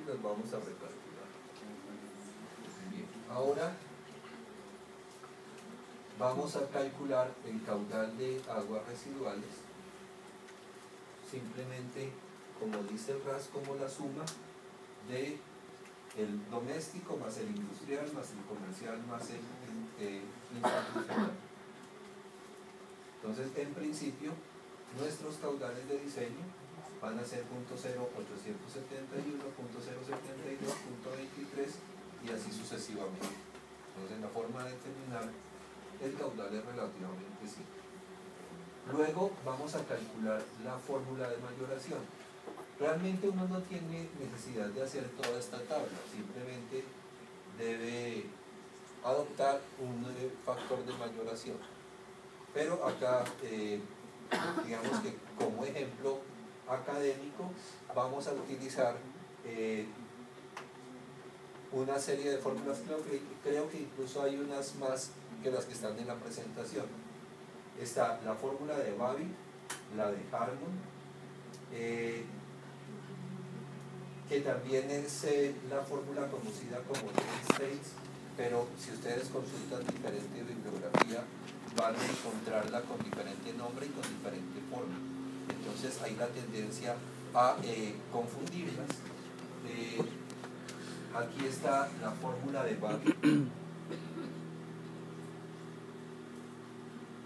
las vamos a recalcular. Bien, ahora vamos a calcular el caudal de aguas residuales, simplemente como dice el RAS, como la suma de el doméstico más el industrial más el comercial más el institucional. Entonces, en principio, nuestros caudales de diseño van a ser .0871, .072, .23 y así sucesivamente. Entonces, la forma de determinar el caudal es relativamente simple. Luego vamos a calcular la fórmula de mayoración. Realmente uno no tiene necesidad de hacer toda esta tabla, simplemente debe adoptar un factor de mayoración. Pero acá, digamos que como ejemplo académico, vamos a utilizar una serie de fórmulas, creo que incluso hay unas más que las que están en la presentación. Está la fórmula de Babi, la de Harmon, que también es la fórmula conocida como States, pero si ustedes consultan diferente bibliografía van a encontrarla con diferente nombre y con diferente forma. Entonces hay la tendencia a confundirlas. Aquí está la fórmula de Babi,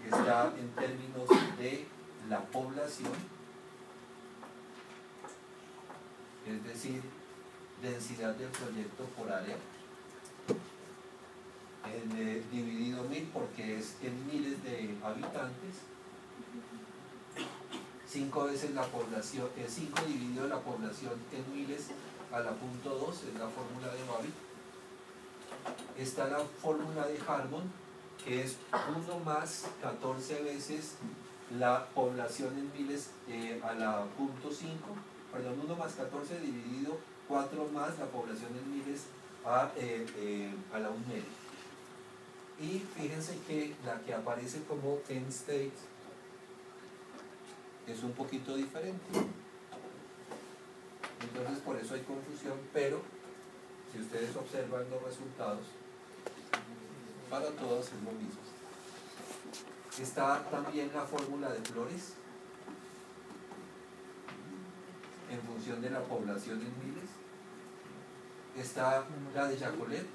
que está en términos de la población, es decir, densidad del proyecto por área, dividido 1000 porque es en miles de habitantes, 5 veces la población, 5 dividido la población en miles a la punto 2 es la fórmula de Babi. Está la fórmula de Harmon, que es 1 más 14 veces la población en miles a la punto 5, perdón, 1 más 14 dividido 4 más la población en miles a la 1 medio. Y fíjense que la que aparece como end state es un poquito diferente. Entonces por eso hay confusión, pero si ustedes observan los resultados, para todos es lo mismo. Está también la fórmula de Flores en función de la población en miles. Está la de Jacolet,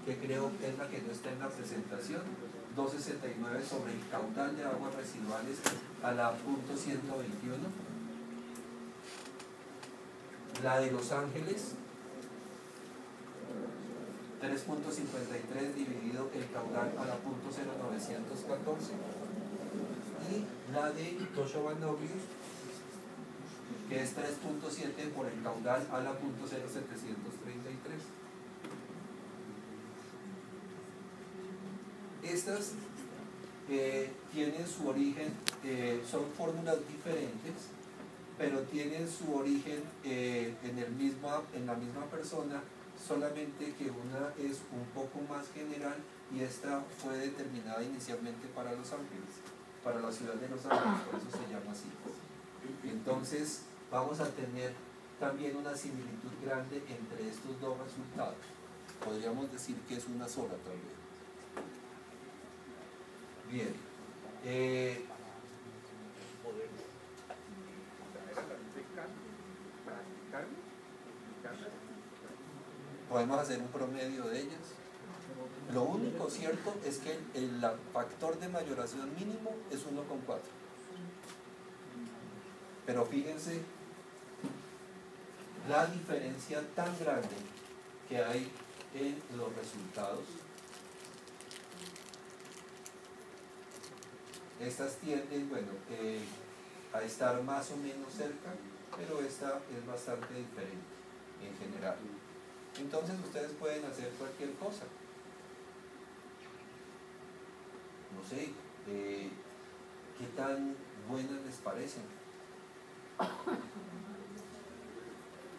que creo que es la que no está en la presentación, 269 sobre el caudal de aguas residuales a la punto 121. La de Los Ángeles, 3.53 dividido el caudal a la punto 0914. Y la de Toshobanovius, que es 3.7 por el caudal a la punto 0733. Estas tienen su origen, son fórmulas diferentes, pero tienen su origen en la misma persona, solamente que una es un poco más general y esta fue determinada inicialmente para Los Ángeles, para la ciudad de Los Ángeles, por eso se llama así. Entonces vamos a tener también una similitud grande entre estos dos resultados. Podríamos decir que es una sola también. Bien. Podemos hacer un promedio de ellas. Lo único cierto es que el factor de mayoración mínimo es 1,4. Pero fíjense la diferencia tan grande que hay en los resultados. Estas tienden, bueno, a estar más o menos cerca, pero esta es bastante diferente en general. Entonces ustedes pueden hacer cualquier cosa. No sé, ¿qué tan buenas les parecen?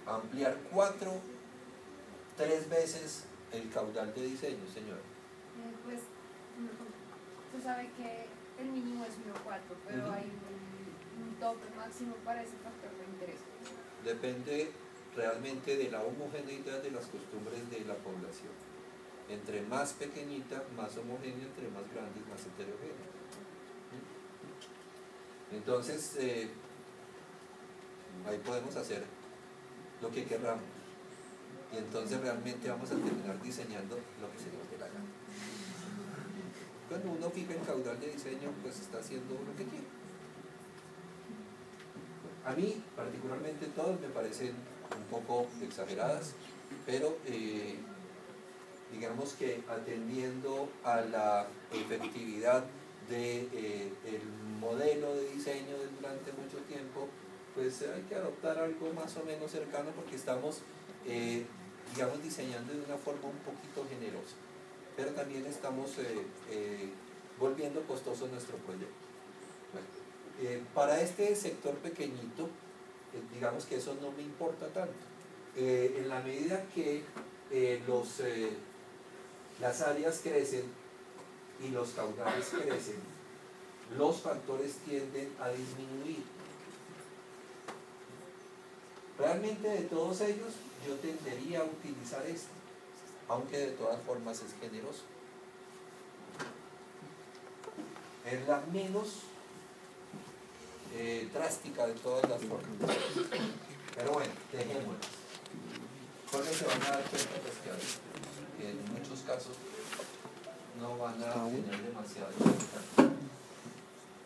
Ampliar 3 veces el caudal de diseño, señor. Pues, se sabe que el mínimo es 1,4, pero hay un tope máximo para ese factor de interés. Depende realmente de la homogeneidad de las costumbres de la población. Entre más pequeñita, más homogénea; entre más grande, más heterogénea. Entonces, ahí podemos hacer lo que querramos, y entonces realmente vamos a terminar diseñando lo que se nos dé la gana. Cuando uno fija el caudal de diseño, pues está haciendo lo que quiere. A mí, particularmente, todas me parecen un poco exageradas, pero digamos que atendiendo a la efectividad del modelo de diseño durante mucho tiempo, pues hay que adoptar algo más o menos cercano, porque estamos, digamos, diseñando de una forma un poquito generosa, pero también estamos volviendo costoso nuestro proyecto. Bueno, para este sector pequeñito, digamos que eso no me importa tanto. En la medida que las áreas crecen y los caudales crecen, los factores tienden a disminuir. Realmente, de todos ellos, yo tendería a utilizar esto, aunque de todas formas es generoso. Es la menos drástica de todas las formas. Pero bueno, dejémoslas. Porque se van a dar cuenta, pues, que en muchos casos no van a tener demasiado importancia.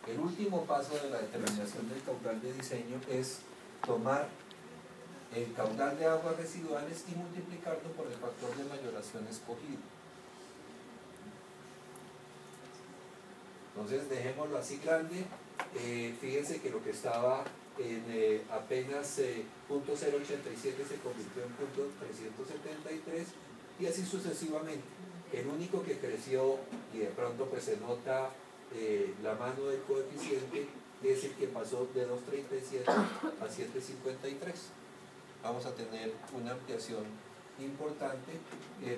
El último paso de la determinación del caudal de diseño es tomar el caudal de aguas residuales y multiplicarlo por el factor de mayoración escogido. Entonces, dejémoslo así grande. Fíjense que lo que estaba en apenas .087 se convirtió en .373, y así sucesivamente. El único que creció, y de pronto pues se nota la mano del coeficiente, es el que pasó de 2.37 a 7.53. Vamos a tener una ampliación importante,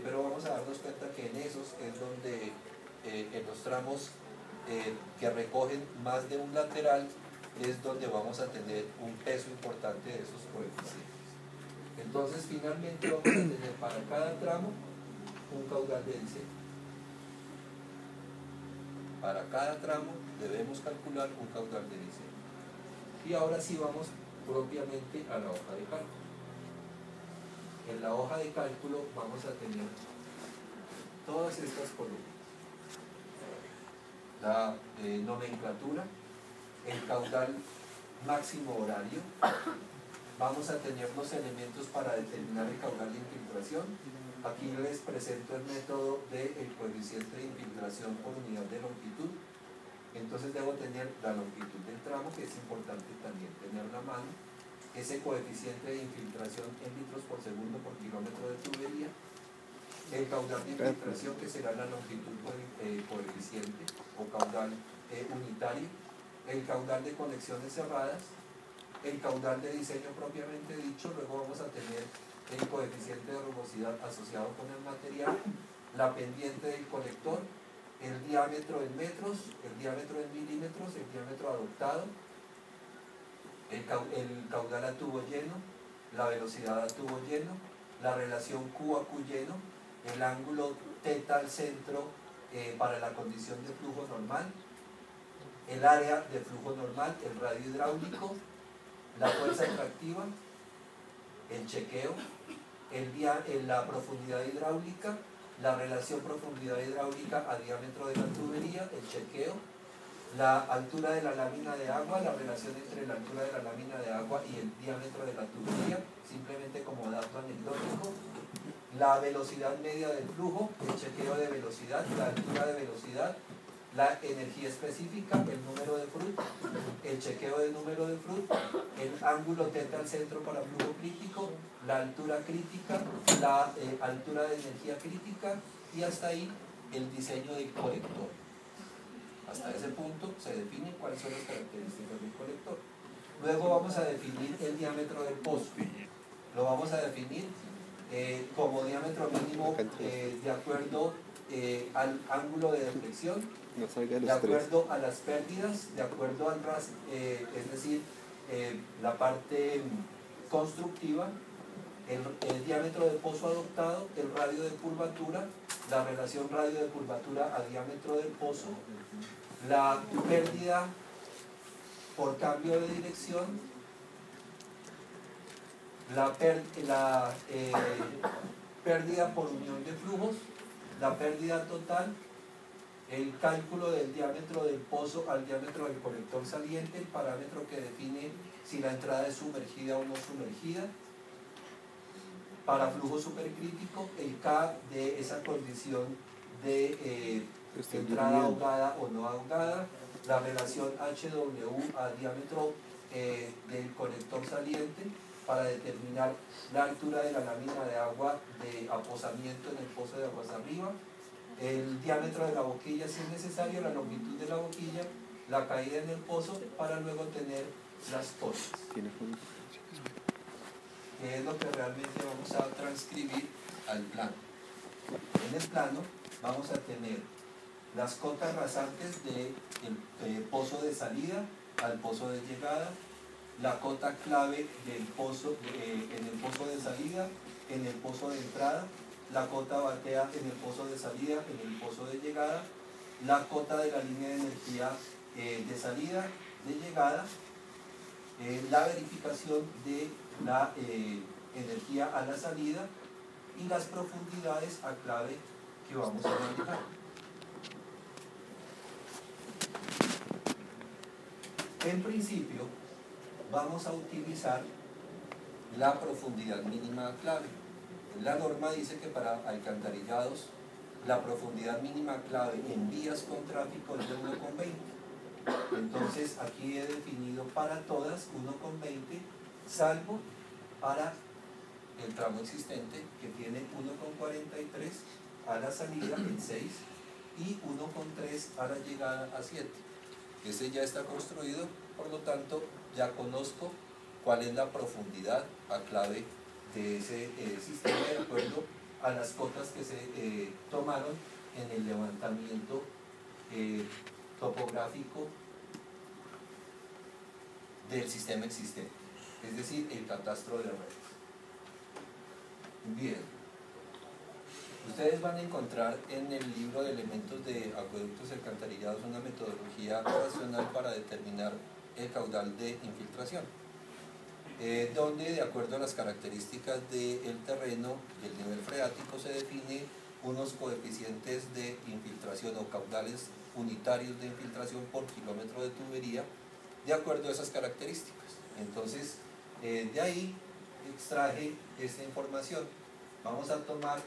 pero vamos a darnos cuenta que en esos es donde en los tramos que recogen más de un lateral es donde vamos a tener un peso importante de esos coeficientes. Entonces, finalmente vamos a tener para cada tramo un caudal de diseño. Para cada tramo debemos calcular un caudal de diseño. Y ahora sí vamos propiamente a la hoja de cálculo. En la hoja de cálculo vamos a tener todas estas columnas: la nomenclatura, el caudal máximo horario, vamos a tener los elementos para determinar el caudal de infiltración. Aquí les presento el método del coeficiente de infiltración por unidad de longitud. Entonces debo tener la longitud del tramo, que es importante también tener a mano, ese coeficiente de infiltración en litros por segundo por kilómetro de tubería, el caudal de infiltración, que será la longitud por coeficiente o caudal unitario, el caudal de conexiones cerradas, el caudal de diseño propiamente dicho. Luego vamos a tener el coeficiente de rugosidad asociado con el material, la pendiente del colector, el diámetro en metros, el diámetro en milímetros, el diámetro adoptado, el caudal a tubo lleno, la velocidad a tubo lleno, la relación Q a Q lleno, el ángulo θ al centro para la condición de flujo normal, el área de flujo normal, el radio hidráulico, la fuerza atractiva, el chequeo, la profundidad hidráulica, la relación profundidad hidráulica a diámetro de la tubería, el chequeo, la altura de la lámina de agua, la relación entre la altura de la lámina de agua y el diámetro de la tubería, simplemente como dato anecdótico, la velocidad media del flujo, el chequeo de velocidad, la altura de velocidad, la energía específica, el número de Froude, el chequeo del número de Froude, el ángulo θ al centro para flujo crítico, la altura crítica, la altura de energía crítica, y hasta ahí el diseño del colector. Hasta ese punto se define cuáles son las características del colector. Luego vamos a definir el diámetro del pozo. Lo vamos a definir como diámetro mínimo de acuerdo al ángulo de deflexión, de acuerdo a las pérdidas, de acuerdo al es decir, la parte constructiva, el diámetro del pozo adoptado, el radio de curvatura, la relación radio de curvatura a diámetro del pozo, la pérdida por cambio de dirección, la pérdida por unión de flujos, la pérdida total, el cálculo del diámetro del pozo al diámetro del colector saliente, el parámetro que define si la entrada es sumergida o no sumergida. Para flujo supercrítico, el K de esa condición de entrada ahogada o no ahogada, la relación HW a diámetro del colector saliente para determinar la altura de la lámina de agua de aposamiento en el pozo de aguas arriba, el diámetro de la boquilla si es necesario, la longitud de la boquilla, la caída en el pozo, para luego tener las cotas, que es lo que realmente vamos a transcribir al plano. En el plano vamos a tener las cotas rasantes del pozo de salida al pozo de llegada, la cota clave del pozo, en el pozo de salida, en el pozo de entrada, la cota batea en el pozo de salida, en el pozo de llegada, la cota de la línea de energía de salida, de llegada, la verificación de la energía a la salida y las profundidades a clave que vamos a manejar. En principio vamos a utilizar la profundidad mínima a clave. La norma dice que para alcantarillados la profundidad mínima a clave en vías con tráfico es de 1,20. Entonces aquí he definido para todas 1,20, salvo para el tramo existente que tiene 1,43 a la salida en 6 y 1,3 a la llegada a 7. Ese ya está construido, por lo tanto ya conozco cuál es la profundidad a clave de ese sistema de acuerdo a las cotas que se tomaron en el levantamiento topográfico del sistema existente, es decir, el catastro de redes. Bien, ustedes van a encontrar en el libro de elementos de acueductos y alcantarillados una metodología racional para determinar el caudal de infiltración, donde de acuerdo a las características del terreno y el nivel freático se define unos coeficientes de infiltración o caudales unitarios de infiltración por kilómetro de tubería de acuerdo a esas características. Entonces, de ahí extraje esta información. Vamos a tomar,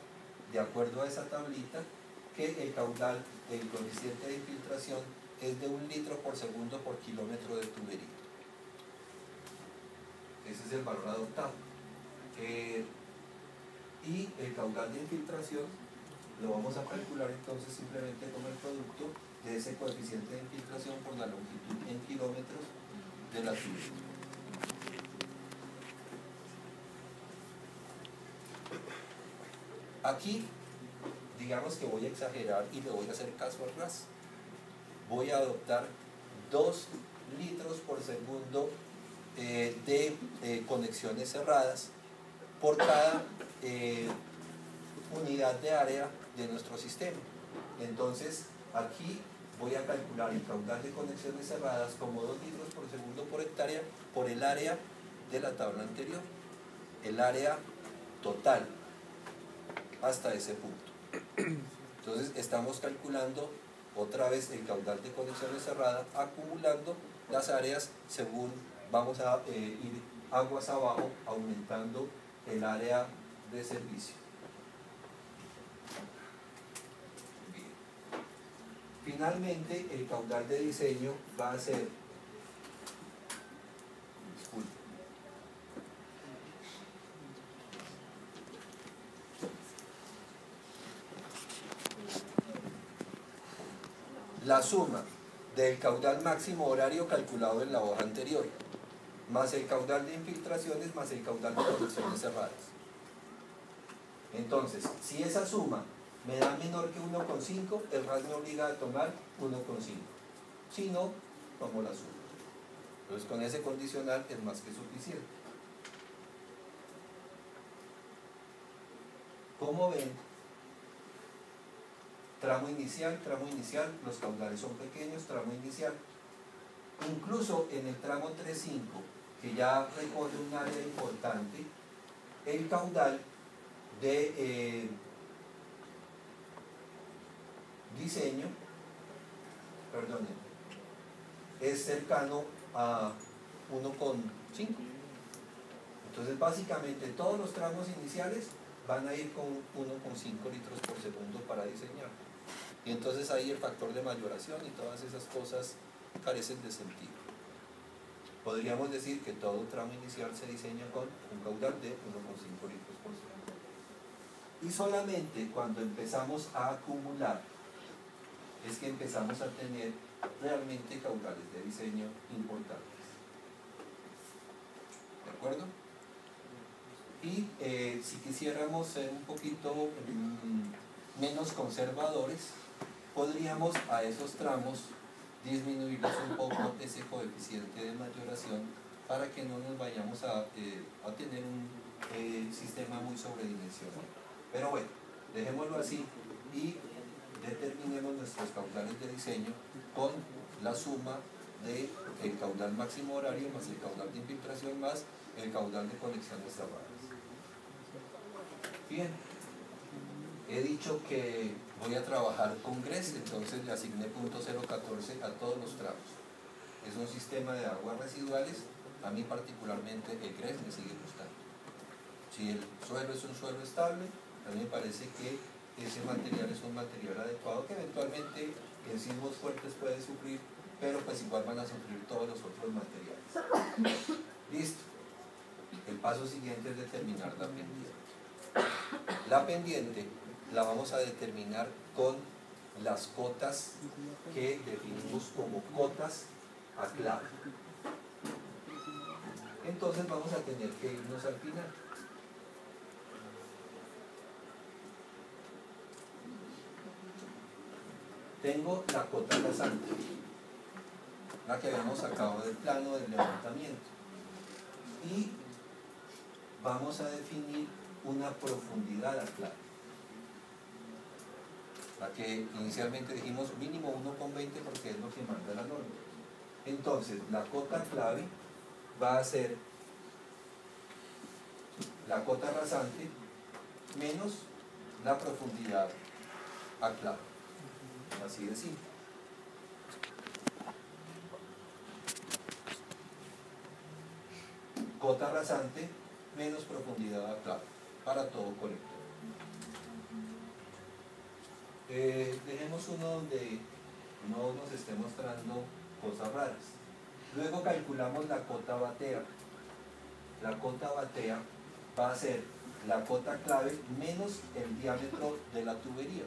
de acuerdo a esa tablita, que el caudal, el coeficiente de infiltración es de 1 litro por segundo por kilómetro de tubería. Ese es el valor adoptado. Y el caudal de infiltración lo vamos a calcular entonces simplemente como el producto de ese coeficiente de infiltración por la longitud en kilómetros de la tubería. Aquí, digamos que voy a exagerar y le voy a hacer caso al RAS. Voy a adoptar 2 litros por segundo de conexiones cerradas por cada unidad de área de nuestro sistema. Entonces, aquí voy a calcular el caudal de conexiones cerradas como 2 litros por segundo por hectárea por el área de la tabla anterior, el área total hasta ese punto. Entonces estamos calculando otra vez el caudal de conexiones cerradas, acumulando las áreas según vamos a ir aguas abajo, aumentando el área de servicio. Bien. Finalmente, el caudal de diseño va a ser, disculpe, la suma del caudal máximo horario calculado en la hoja anterior, más el caudal de infiltraciones, más el caudal de conexiones cerradas. Entonces, si esa suma me da menor que 1,5, el RAS me obliga a tomar 1,5. Si no, tomo la suma. Entonces, con ese condicional es más que suficiente. Como ven, tramo inicial, los caudales son pequeños, tramo inicial. Incluso en el tramo 3.5, que ya recorre un área importante, el caudal de diseño, es cercano a 1,5. Entonces básicamente todos los tramos iniciales van a ir con 1,5 litros por segundo para diseñar. Y entonces ahí el factor de mayoración y todas esas cosas carecen de sentido. Podríamos decir que todo tramo inicial se diseña con un caudal de 1,5 litros por segundo. Y solamente cuando empezamos a acumular es que empezamos a tener realmente caudales de diseño importantes. ¿De acuerdo? Y si quisiéramos ser un poquito menos conservadores, podríamos a esos tramos disminuirles un poco ese coeficiente de mayoración para que no nos vayamos a tener un sistema muy sobredimensionado. Pero bueno, dejémoslo así y determinemos nuestros caudales de diseño con la suma del caudal máximo horario más el caudal de infiltración más el caudal de conexiones cerradas. Bien, he dicho que voy a trabajar con GRESS, entonces le asigné .014 a todos los tramos. Es un sistema de aguas residuales, a mí particularmente el GRESS me sigue gustando. Si el suelo es un suelo estable, a mí me parece que ese material es un material adecuado que eventualmente en sismos fuertes puede sufrir, pero pues igual van a sufrir todos los otros materiales. Listo. El paso siguiente es determinar la pendiente. La pendiente la vamos a determinar con las cotas que definimos como cotas a clave. Entonces vamos a tener que irnos al final. Tengo la cota rasante, la que habíamos sacado del plano del levantamiento. Y vamos a definir una profundidad a clave. La que inicialmente dijimos mínimo 1,20 porque es lo que manda la norma. Entonces, la cota clave va a ser la cota rasante menos la profundidad a clave. Así de simple. Cota rasante menos profundidad a clave para todo colector. Dejemos uno donde no nos esté mostrando cosas raras. Luego calculamos la cota batea. La cota batea va a ser la cota clave menos el diámetro de la tubería.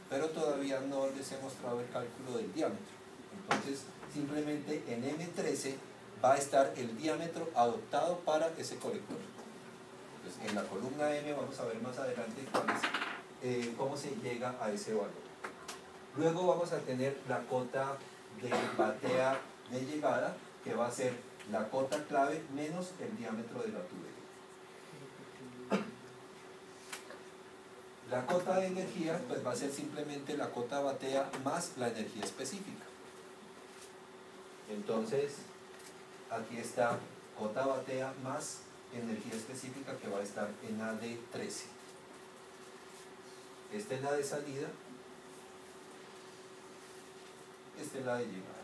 Pero todavía no les he mostrado el cálculo del diámetro. Entonces, simplemente en M13 va a estar el diámetro adoptado para ese colector. Entonces, en la columna M vamos a ver más adelante cómo se llega a ese valor. Luego vamos a tener la cota de batea de llegada, que va a ser la cota clave menos el diámetro de la tubería. La cota de energía pues va a ser simplemente la cota batea más la energía específica. Entonces, aquí está cota batea más energía específica que va a estar en AD13. Esta es la de salida, esta es la de llegada.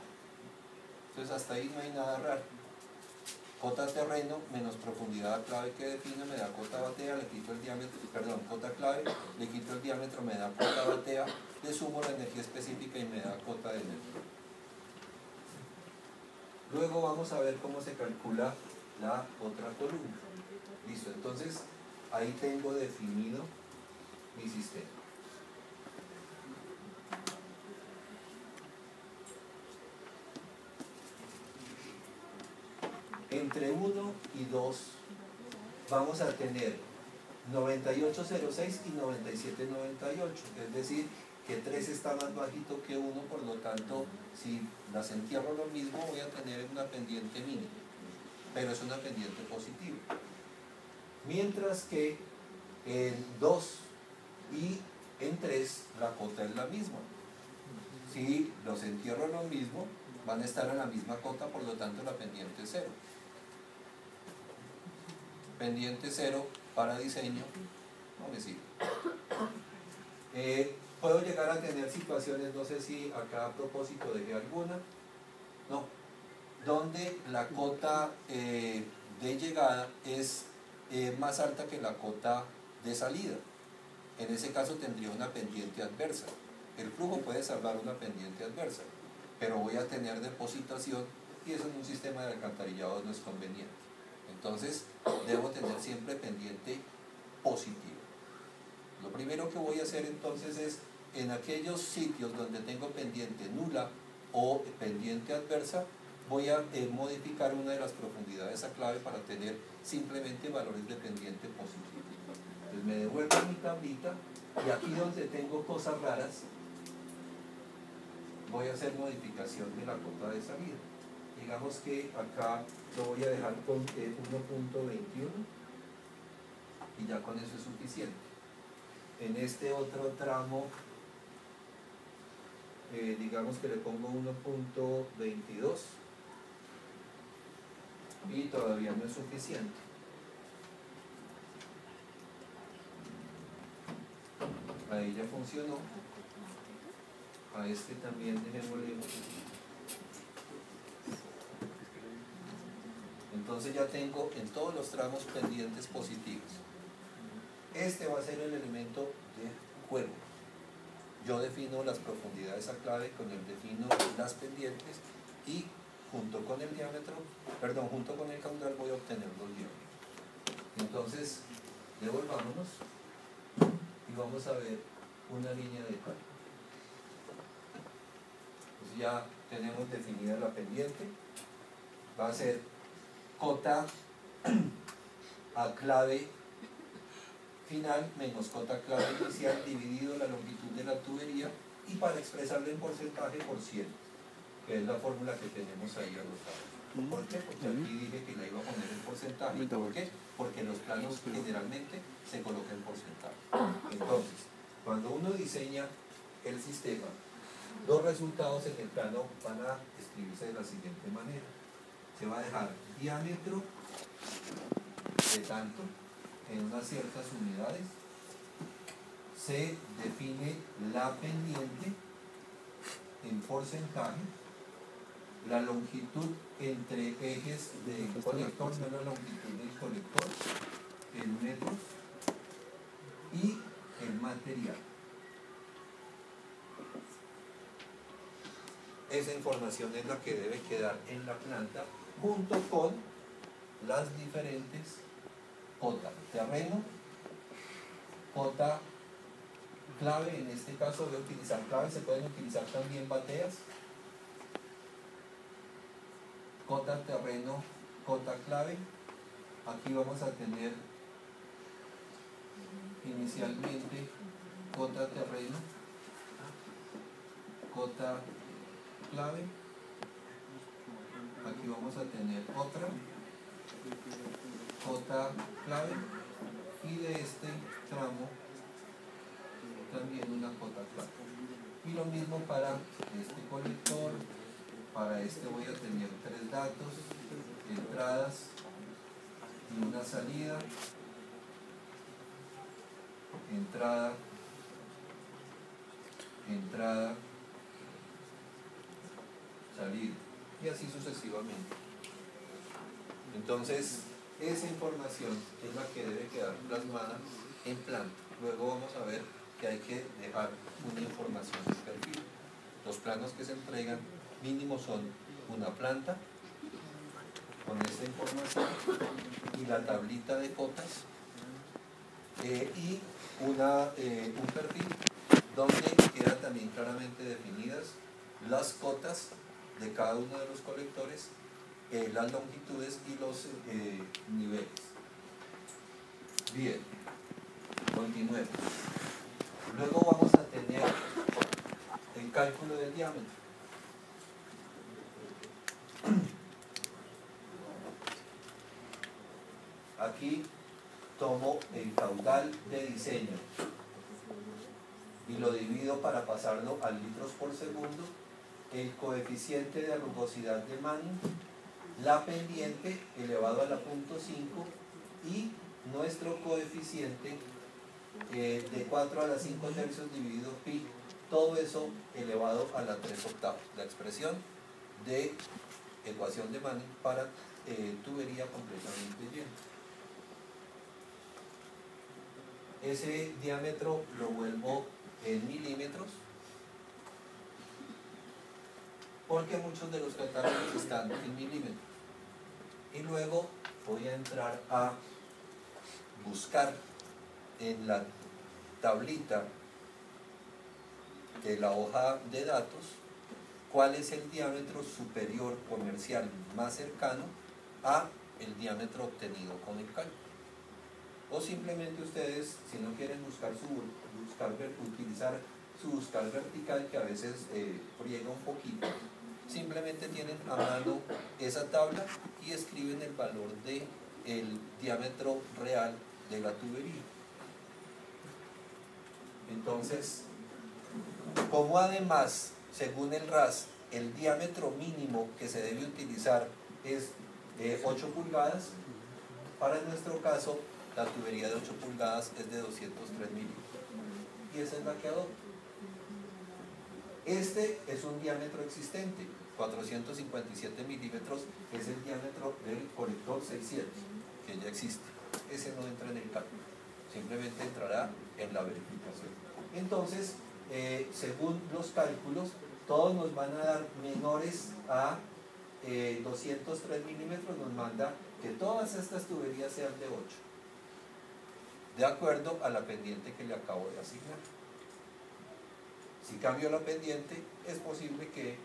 Entonces hasta ahí no hay nada raro. Cota terreno menos profundidad clave que define me da cota batea, le quito el diámetro, perdón, cota clave, le quito el diámetro, me da cota batea, le sumo la energía específica y me da cota de energía. Luego vamos a ver cómo se calcula la otra columna. Listo, entonces ahí tengo definido mi sistema. Entre 1 y 2 vamos a tener 9806 y 9798, es decir, que 3 está más bajito que 1, por lo tanto, si las entierro lo mismo, voy a tener una pendiente mínima, pero es una pendiente positiva. Mientras que En 2 y en 3 la cota es la misma. Si los entierro en lo mismo, van a estar en la misma cota, por lo tanto la pendiente es 0. Pendiente 0 para diseño no me sirve. Puedo llegar a tener situaciones, no sé si acá a propósito dejé alguna, no, donde la cota de llegada es más alta que la cota de salida. En ese caso tendría una pendiente adversa. El flujo puede salvar una pendiente adversa, pero voy a tener depositación y eso en un sistema de alcantarillado no es conveniente. Entonces debo tener siempre pendiente positiva. Lo primero que voy a hacer entonces es, en aquellos sitios donde tengo pendiente nula o pendiente adversa, voy a modificar una de las profundidades a clave para tener simplemente valores de pendiente positivo. Entonces me devuelvo mi tablita y aquí donde tengo cosas raras, voy a hacer modificación de la cota de salida. Digamos que acá lo voy a dejar con 1.21 y ya con eso es suficiente. En este otro tramo, digamos que le pongo 1.22 y todavía no es suficiente. Ahí ya funcionó. A este también dejémosle. Entonces ya tengo en todos los tramos pendientes positivos. Este va a ser el elemento de juego. Yo defino las profundidades a clave, con él defino las pendientes y junto con el diámetro, junto con el caudal voy a obtener los diámetros. Entonces, devolvámonos y vamos a ver una línea de cálculo. Pues ya tenemos definida la pendiente. Va a ser cota a clave final menos cota clave inicial dividido la longitud de la tubería, y para expresarlo en porcentaje por 100, que es la fórmula que tenemos ahí anotada. ¿Por qué? Porque aquí dije que la iba a poner en porcentaje. ¿Por qué? Porque los planos generalmente se colocan en porcentaje. Entonces, cuando uno diseña el sistema, los resultados en el plano van a escribirse de la siguiente manera. Se va a dejar diámetro de tanto en unas ciertas unidades, se define la pendiente en porcentaje, la longitud entre ejes del colector, no la longitud del colector, en metros, y el material. Esa información es la que debe quedar en la planta junto con las diferentes cota terreno, cota clave. En este caso voy a utilizar clave, se pueden utilizar también bateas. Cota terreno, cota clave. Aquí vamos a tener inicialmente cota terreno, cota clave. Aquí vamos a tener otra cota clave, y de este tramo también una cota clave. Y lo mismo para este colector. Para este voy a tener 3 datos: entradas y una salida, entrada, entrada, salida, y así sucesivamente. Entonces, esa información es la que debe quedar plasmada en planta. Luego vamos a ver que hay que dejar una información de perfil. Los planos que se entregan mínimo son una planta con esta información y la tablita de cotas, y un perfil donde quedan también claramente definidas las cotas de cada uno de los colectores, las longitudes y los niveles. Bien, continuemos. Luego vamos a tener el cálculo del diámetro. Aquí tomo el caudal de diseño y lo divido para pasarlo a litros por segundo, el coeficiente de rugosidad de Manning, la pendiente elevado a la 0.5 y nuestro coeficiente de 4 a la 5 tercios dividido pi, todo eso elevado a la 3 octavos, la expresión de ecuación de Manning para tubería completamente llena. Ese diámetro lo vuelvo en milímetros, porque muchos de los catálogos están en milímetros. Y luego voy a entrar a buscar en la tablita de la hoja de datos cuál es el diámetro superior comercial más cercano a el diámetro obtenido con el cálculo. O simplemente ustedes, si no quieren utilizar su buscar vertical, que a veces friega un poquito, simplemente tienen a mano esa tabla y escriben el valor del diámetro real de la tubería. Entonces, como además, según el RAS, el diámetro mínimo que se debe utilizar es 8 pulgadas, para nuestro caso, la tubería de 8 pulgadas es de 203 milímetros. Y esa es la que adopto. Este es un diámetro existente, 457 milímetros es el diámetro del conector 600, que ya existe. Ese no entra en el cálculo, simplemente entrará en la verificación. Entonces, según los cálculos, todos nos van a dar menores a 203 milímetros, nos manda que todas estas tuberías sean de 8, de acuerdo a la pendiente que le acabo de asignar. Si cambio la pendiente, es posible que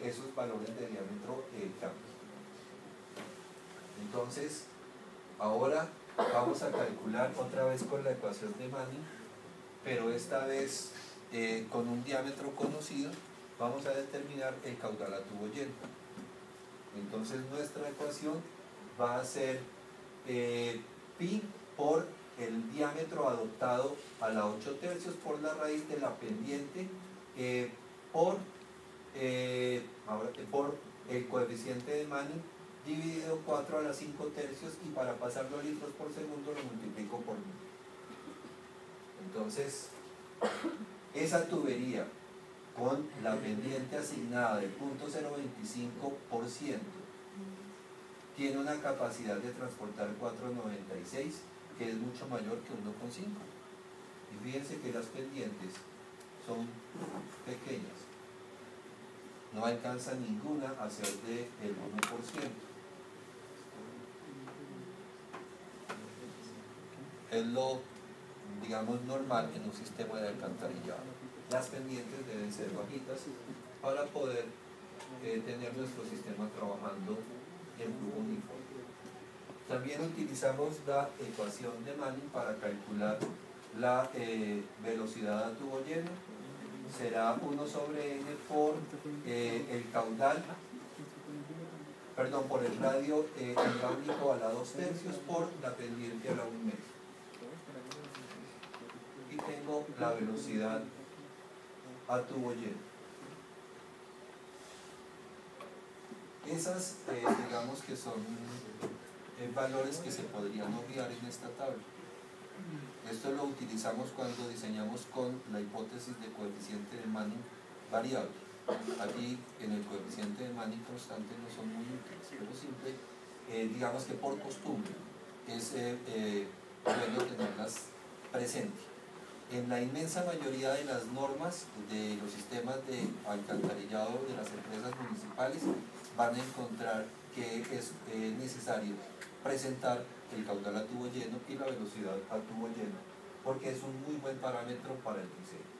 esos valores de diámetro cambien. Entonces, ahora vamos a calcular otra vez con la ecuación de Manning, pero esta vez con un diámetro conocido, vamos a determinar el caudal a tubo lleno. Entonces nuestra ecuación va a ser pi por el diámetro adoptado a la 8 tercios por la raíz de la pendiente por el coeficiente de Manning dividido 4 a la 5 tercios, y para pasarlo a litros por segundo lo multiplico por 1000. Entonces, esa tubería con la pendiente asignada del 0.025% tiene una capacidad de transportar 496, que es mucho mayor que 1,5. Y fíjense que las pendientes son pequeñas, no alcanza ninguna a ser del 1%. Es lo, digamos, normal en un sistema de alcantarillado. Las pendientes deben ser bajitas para poder tener nuestro sistema trabajando en flujo uniforme. También utilizamos la ecuación de Manning para calcular la velocidad a tubo lleno. Será 1 sobre n por el caudal, perdón, por el radio hidráulico a la 2 tercios por la pendiente a la 1 metro. Y tengo la velocidad a tubo lleno. Esas, digamos que son valores que se podrían obviar en esta tabla. Esto lo utilizamos cuando diseñamos con la hipótesis de coeficiente de Manning variable. Aquí en el coeficiente de Manning constante no son muy útiles, pero siempre, digamos que por costumbre, es bueno tenerlas presentes. En la inmensa mayoría de las normas de los sistemas de alcantarillado de las empresas municipales van a encontrar que es necesario presentar el caudal a tubo lleno y la velocidad a tubo lleno, porque es un muy buen parámetro para el diseño.